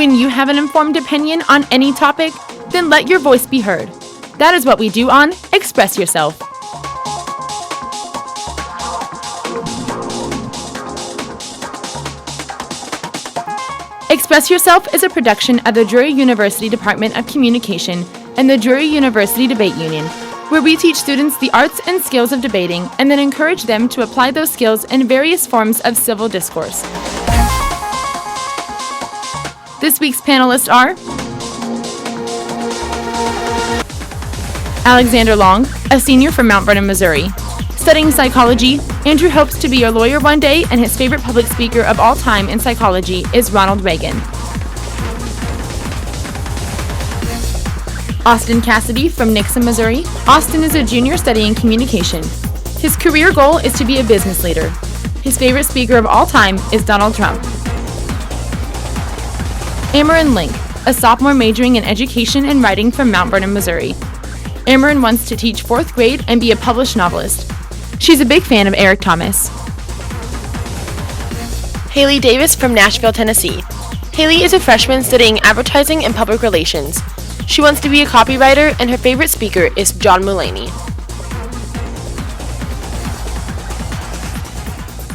When you have an informed opinion on any topic, then let your voice be heard. That is what we do on Express Yourself. Express Yourself is a production of the Drury University Department of Communication and the Drury University Debate Union, where we teach students the arts and skills of debating and then encourage them to apply those skills in various forms of civil discourse. This week's panelists are Alexander Long, a senior from Mount Vernon, Missouri. Studying psychology, Andrew hopes to be a lawyer one day, and his favorite public speaker of all time in psychology is Ronald Reagan. Austin Cassidy from Nixon, Missouri. Austin is a junior studying communication. His career goal is to be a business leader. His favorite speaker of all time is Donald Trump. Amarin Link, a sophomore majoring in education and writing from Mount Vernon, Missouri. Amarin wants to teach 4th grade and be a published novelist. She's a big fan of Eric Thomas. Haley Davis from Nashville, Tennessee. Haley is a freshman studying advertising and public relations. She wants to be a copywriter, and her favorite speaker is John Mulaney.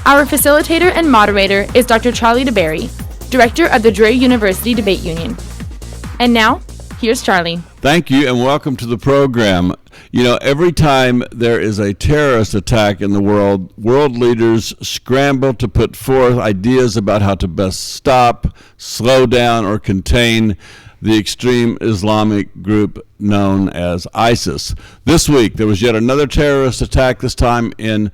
Our facilitator and moderator is Dr. Charlie DeBerry, director of the Drury University Debate Union. And now, here's Charlie. Thank you, and welcome to the program. You know, every time there is a terrorist attack in the world, world leaders scramble to put forth ideas about how to best stop, slow down, or contain the extreme Islamic group known as ISIS. This week, there was yet another terrorist attack, this time in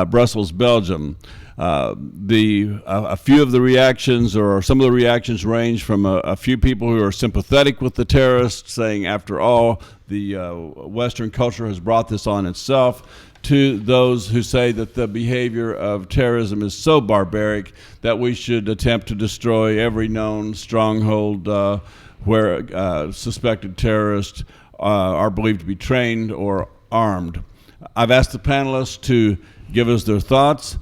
Brussels, Belgium. A few of the reactions, or some of the reactions, range from a few people who are sympathetic with the terrorists, saying, after all, the Western culture has brought this on itself, to those who say that the behavior of terrorism is so barbaric that we should attempt to destroy every known stronghold where suspected terrorists are believed to be trained or armed. I've asked the panelists to give us their thoughts.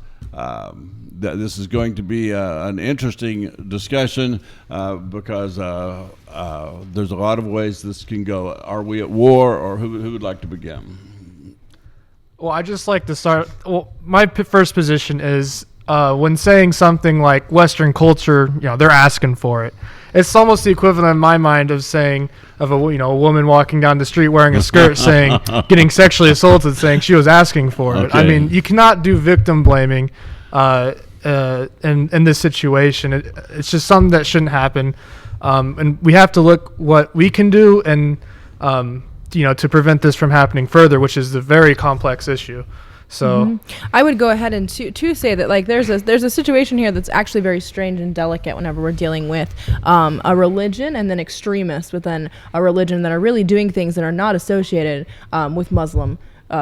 This is going to be an interesting discussion because there's a lot of ways this can go. Are we at war, or who would like to begin? Well, I just like to start. Well, my first position is when saying something like Western culture, they're asking for it. It's almost the equivalent in my mind of saying of a woman walking down the street wearing a skirt saying getting sexually assaulted, saying she was asking for it. Okay. I mean, you cannot do victim blaming in this situation. It's just something that shouldn't happen, and we have to look what we can do and to prevent this from happening further, which is a very complex issue. So I would go ahead and to say that, like, there's a situation here that's actually very strange and delicate whenever we're dealing with a religion and then extremists within a religion that are really doing things that are not associated with Muslim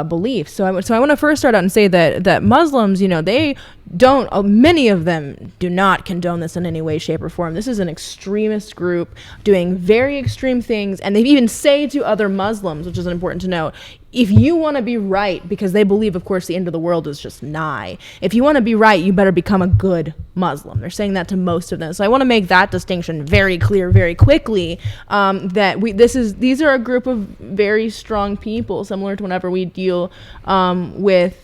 beliefs. So I want to first start out and say that Muslims, they don't, many of them do not condone this in any way, shape, or form. This is an extremist group doing very extreme things, and they even say to other Muslims, which is important to note, if you want to be right, because they believe, of course, the end of the world is just nigh. If you want to be right, you better become a good Muslim. They're saying that to most of them. So I want to make that distinction very clear, very quickly. That these are a group of very strong people, similar to whenever we deal with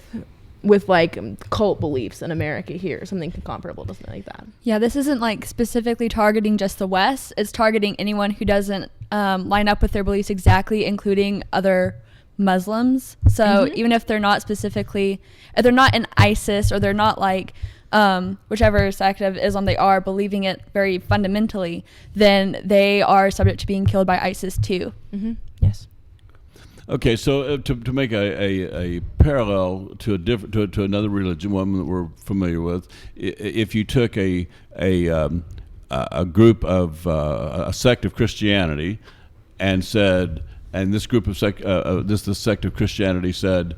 like cult beliefs in America here, something comparable to something like that. Yeah, this isn't like specifically targeting just the West. It's targeting anyone who doesn't line up with their beliefs exactly, including other Muslims. So even if they're not specifically, if they're not in ISIS, or they're not like whichever sect of Islam they are, believing it very fundamentally, then they are subject to being killed by ISIS too. Yes. Okay, so to make a parallel to to another religion, one that we're familiar with, if you took a group of a sect of Christianity and said, and this group of this sect of Christianity said,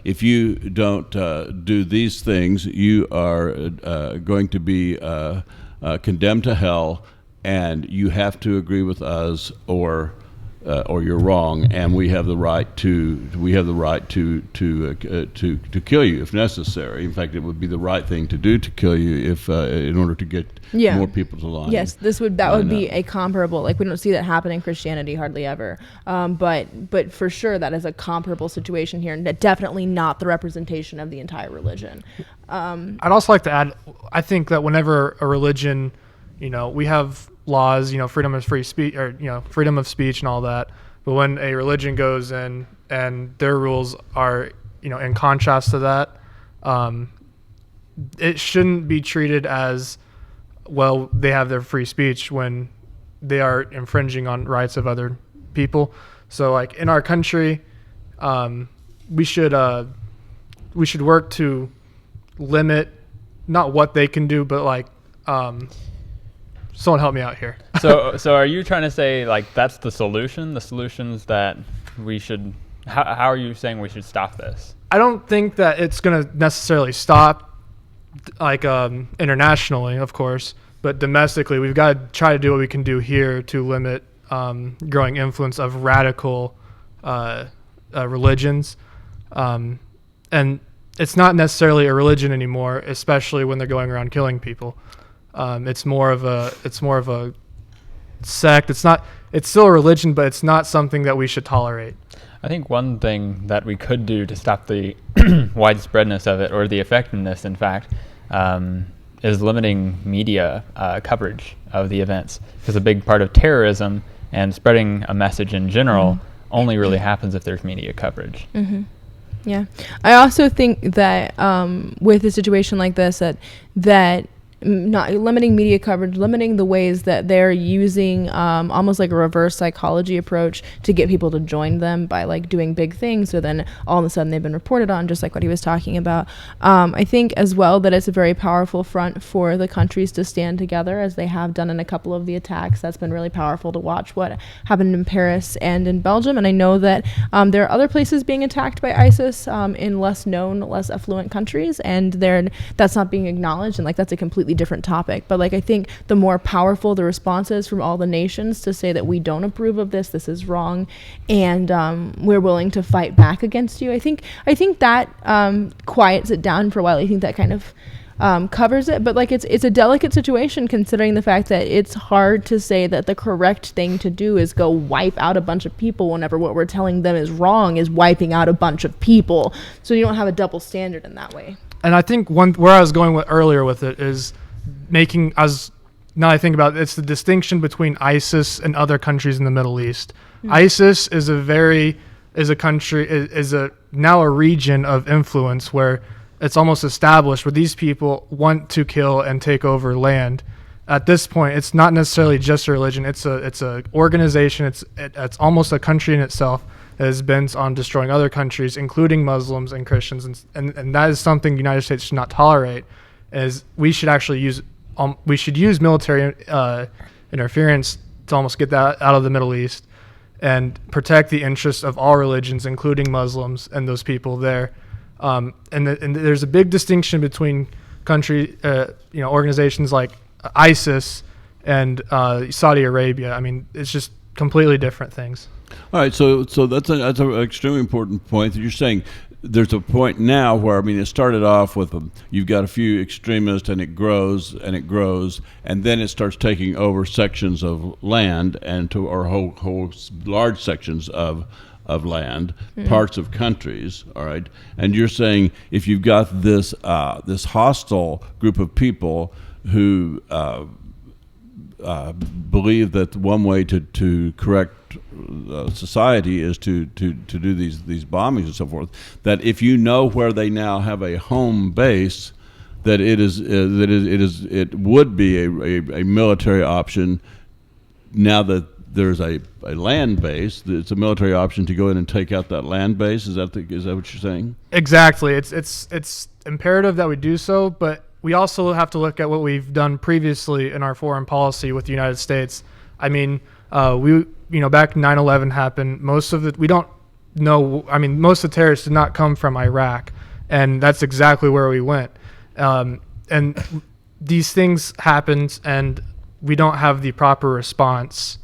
if you don't do these things, you are going to be condemned to hell, and you have to agree with us, or or you're wrong, and we have the right to kill you if necessary. In fact, it would be the right thing to do to kill you if in order to get more people to line. Yes, that would be a comparable. Like, we don't see that happen in Christianity hardly ever. But for sure that is a comparable situation here, and definitely not the representation of the entire religion. I'd also like to add, I think that whenever a religion, we have laws, freedom of free speech, or freedom of speech and all that. But when a religion goes in and their rules are, in contrast to that, it shouldn't be treated as, well, they have their free speech when they are infringing on rights of other people. So, like, in our country, we should work to limit not what they can do, but like, someone help me out here. So are you trying to say, like, that's the solution? The solution's that we should. How are you saying we should stop this? I don't think that it's going to necessarily stop, like, internationally, of course, but domestically, we've got to try to do what we can do here to limit growing influence of radical religions, and it's not necessarily a religion anymore, especially when they're going around killing people. It's more of a sect. It's still a religion, but it's not something that we should tolerate. I think one thing that we could do to stop the widespreadness of it, or the effectiveness, in fact, is limiting media coverage of the events. Because a big part of terrorism and spreading a message in general only really happens if there's media coverage. Mm-hmm. Yeah. I also think that with a situation like this, that not limiting media coverage, limiting the ways that they're using almost like a reverse psychology approach to get people to join them by like doing big things, so then all of a sudden they've been reported on, just like what he was talking about. I think as well that it's a very powerful front for the countries to stand together, as they have done in a couple of the attacks. That's been really powerful to watch what happened in Paris and in Belgium. And I know that there are other places being attacked by ISIS in less known, less affluent countries, and that's not being acknowledged, and like that's a completely different topic. But like, I think the more powerful the response is from all the nations to say that we don't approve of this is wrong, and we're willing to fight back against you, I think that quiets it down for a while. I think that kind of covers it. But like, it's a delicate situation, considering the fact that it's hard to say that the correct thing to do is go wipe out a bunch of people whenever what we're telling them is wrong is wiping out a bunch of people. So you don't have a double standard in that way. And I think where I was going earlier with it is making, now I think about it, it's the distinction between ISIS and other countries in the Middle East. ISIS is now a region of influence where it's almost established, where these people want to kill and take over land. At this point, it's not necessarily just a religion. It's a organization. It's almost a country in itself that is bent on destroying other countries, including Muslims and Christians, and that is something the United States should not tolerate. Is we should actually use military interference to almost get that out of the Middle East and protect the interests of all religions, including Muslims and those people there. And there's a big distinction between organizations like ISIS and Saudi Arabia. I mean, it's just completely different things. All right, so that's an extremely important point that you're saying. There's a point now where, I mean, it started off with you've got a few extremists, and it grows, and then it starts taking over sections of land or whole large sections of land, parts of countries. All right, and you're saying if you've got this hostile group of people who believe that one way to correct society is to do these bombings and so forth, that if you know where they now have a home base, that it would be a military option. Now that there's a land base, it's a military option to go in and take out that land base. Is that what you're saying? Exactly. It's imperative that we do so, but we also have to look at what we've done previously in our foreign policy with the United States. I mean, back 9/11 happened. Most of the terrorists did not come from Iraq, and that's exactly where we went. And these things happened, and we don't have the proper response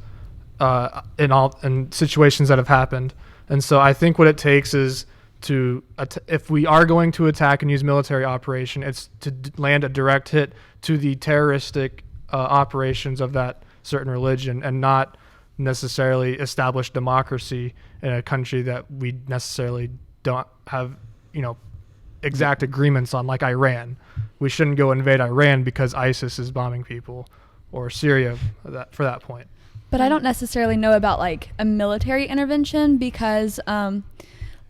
in situations that have happened. And so I think what it takes is if we are going to attack and use military operation, it's to land a direct hit to the terroristic operations of that certain religion, and not necessarily establish democracy in a country that we necessarily don't have, exact agreements on, like Iran. We shouldn't go invade Iran because ISIS is bombing people, or Syria for that point. But I don't necessarily know about like a military intervention, because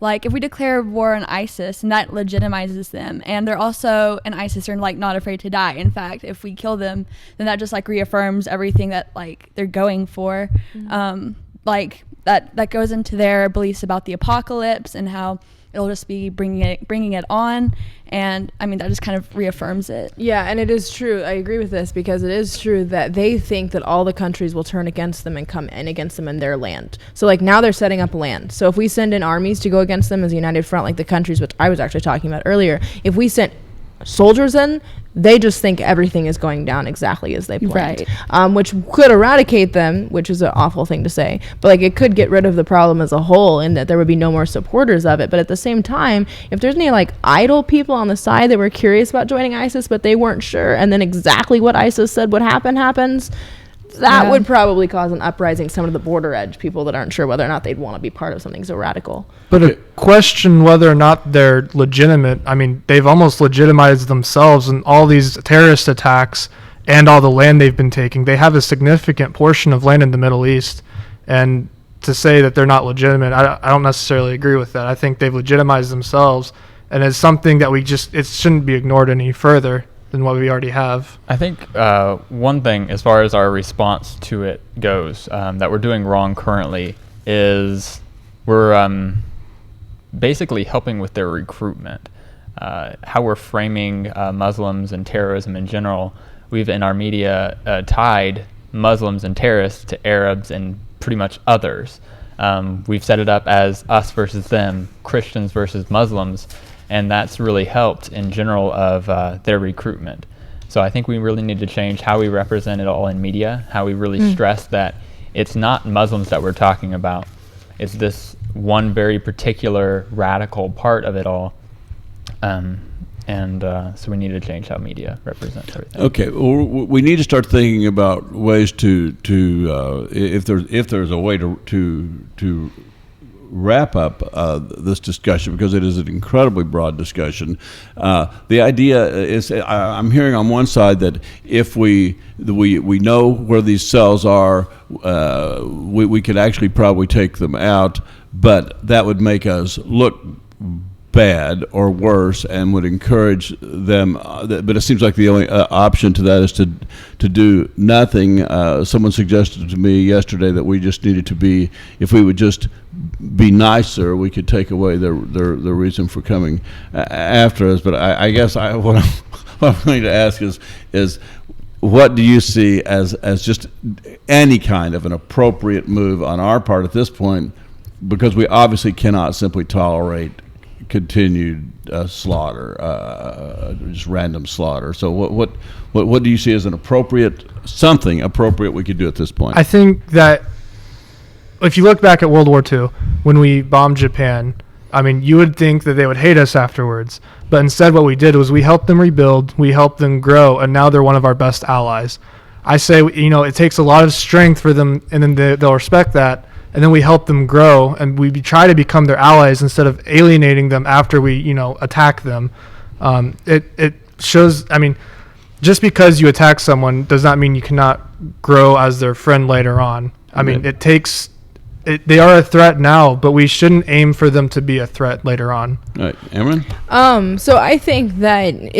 like if we declare war on ISIS, and that legitimizes them, and they're also an ISIS are like not afraid to die. In fact, if we kill them, then that just like reaffirms everything that like they're going for. Like that goes into their beliefs about the apocalypse and how it'll just be bringing it on, and I mean that just kind of reaffirms it. Yeah, and it is true. I agree with this, because it is true that they think that all the countries will turn against them and come in against them in their land. So like now they're setting up land. So if we send in armies to go against them as a united front, like the countries which I was actually talking about earlier, if we sent soldiers in, they just think everything is going down exactly as they planned, which could eradicate them, which is an awful thing to say, but like it could get rid of the problem as a whole, in that there would be no more supporters of it. But at the same time, if there's any like idle people on the side that were curious about joining ISIS but they weren't sure, and then exactly what ISIS said would happens, that would probably cause an uprising. Some of the border edge people that aren't sure whether or not they'd want to be part of something so radical. But a question whether or not they're legitimate, I mean, they've almost legitimized themselves in all these terrorist attacks and all the land they've been taking. They have a significant portion of land in the Middle East, and to say that they're not legitimate, I don't necessarily agree with that. I think they've legitimized themselves, and it's something that it shouldn't be ignored any further than what we already have. I think one thing, as far as our response to it goes, that we're doing wrong currently is we're basically helping with their recruitment. How we're framing Muslims and terrorism in general, we've in our media tied Muslims and terrorists to Arabs and pretty much others. We've set it up as us versus them, Christians versus Muslims, and that's really helped in general of their recruitment. So I think we really need to change how we represent it all in media, how we really stress that it's not Muslims that we're talking about. It's this one very particular radical part of it all. So we need to change how media represents everything. Okay, well, we need to start thinking about ways to if there's a way to wrap up this discussion, because it is an incredibly broad discussion. The idea is, I'm hearing on one side that if we know where these cells are, we could actually probably take them out, but that would make us look bad or worse, and would encourage them. But it seems like the only option to that is to do nothing. Someone suggested to me yesterday that we just needed to be, if we would just be nicer, we could take away the reason for coming after us. But I guess what I'm going to ask is what do you see as just any kind of an appropriate move on our part at this point, because we obviously cannot simply tolerate continued slaughter, just random slaughter. So what do you see as something appropriate we could do at this point? I think that if you look back at World War II, when we bombed Japan, I mean, you would think that they would hate us afterwards, but instead what we did was we helped them rebuild, we helped them grow, and now they're one of our best allies. I say, it takes a lot of strength for them, and then they'll respect that. And then we help them grow, and we try to become their allies instead of alienating them after we, attack them. It shows, just because you attack someone does not mean you cannot grow as their friend later on. They are a threat now, but we shouldn't aim for them to be a threat later on. All right, Amron? So I think that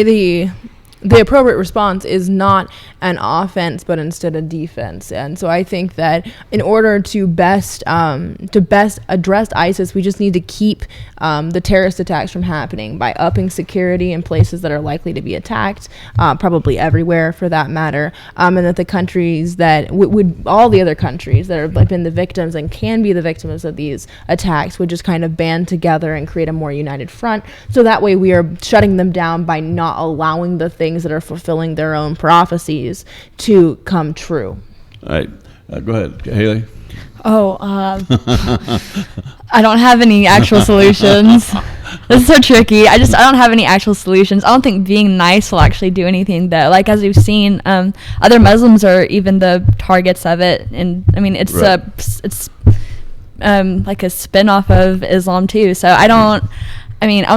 the appropriate response is not an offense, but instead a defense. And so I think that in order to best address ISIS, we just need to keep the terrorist attacks from happening by upping security in places that are likely to be attacked, probably everywhere for that matter, and that the countries that all the other countries that have been the victims and can be the victims of these attacks would just kind of band together and create a more united front. So that way we are shutting them down by not allowing the things that are fulfilling their own prophecies to come true. All right. Go ahead, Haley. Oh, I don't have any actual solutions. This is so tricky. I don't have any actual solutions. I don't think being nice will actually do anything though. Like as we've seen, other Muslims are even the targets of it, and I mean it's Right. like a spin-off of Islam too. So I don't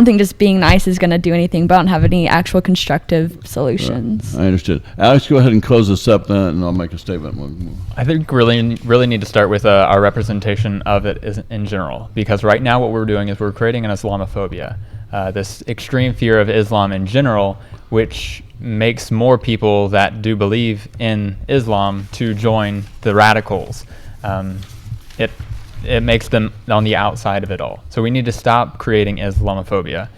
think just being nice is going to do anything, but I don't have any actual constructive solutions. I understood. Alex, go ahead and close this up, and I'll make a statement. I think really need to start with our representation of it in general, because right now what we're doing is we're creating an Islamophobia, this extreme fear of Islam in general, which makes more people that do believe in Islam to join the radicals. It makes them on the outside of it all. So we need to stop creating Islamophobia.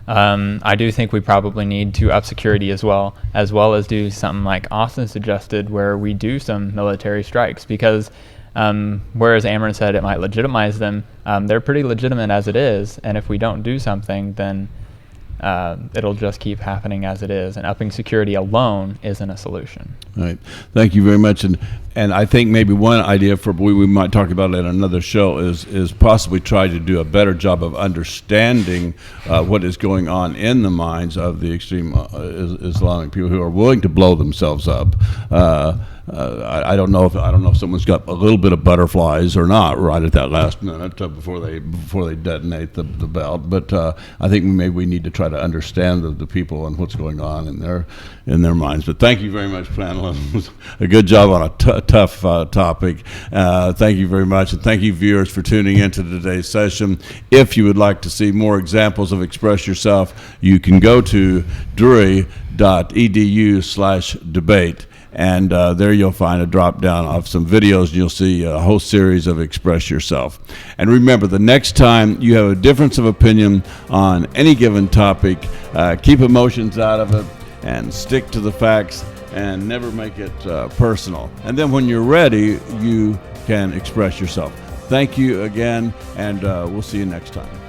I do think we probably need to up security as well as do something like Austin suggested, where we do some military strikes, because whereas Amron said it might legitimize them, they're pretty legitimate as it is, and if we don't do something, then it'll just keep happening as it is, and upping security alone isn't a solution. All right. Thank you very much. And I think maybe one idea for we might talk about it in another show is possibly try to do a better job of understanding what is going on in the minds of the extreme Islamic people who are willing to blow themselves up. I don't know if someone's got a little bit of butterflies or not right at that last minute before they detonate the belt. But I think maybe we need to try to understand the people and what's going on in their minds. But thank you very much, panelists. A good job on a tough topic. Thank you very much, and thank you, viewers, for tuning into today's session. If you would like to see more examples of Express Yourself, you can go to drury.edu/debate. And there you'll find a drop down of some videos, and you'll see a whole series of Express Yourself. And remember, the next time you have a difference of opinion on any given topic, keep emotions out of it and stick to the facts and never make it personal. And then when you're ready, you can express yourself. Thank you again, and we'll see you next time.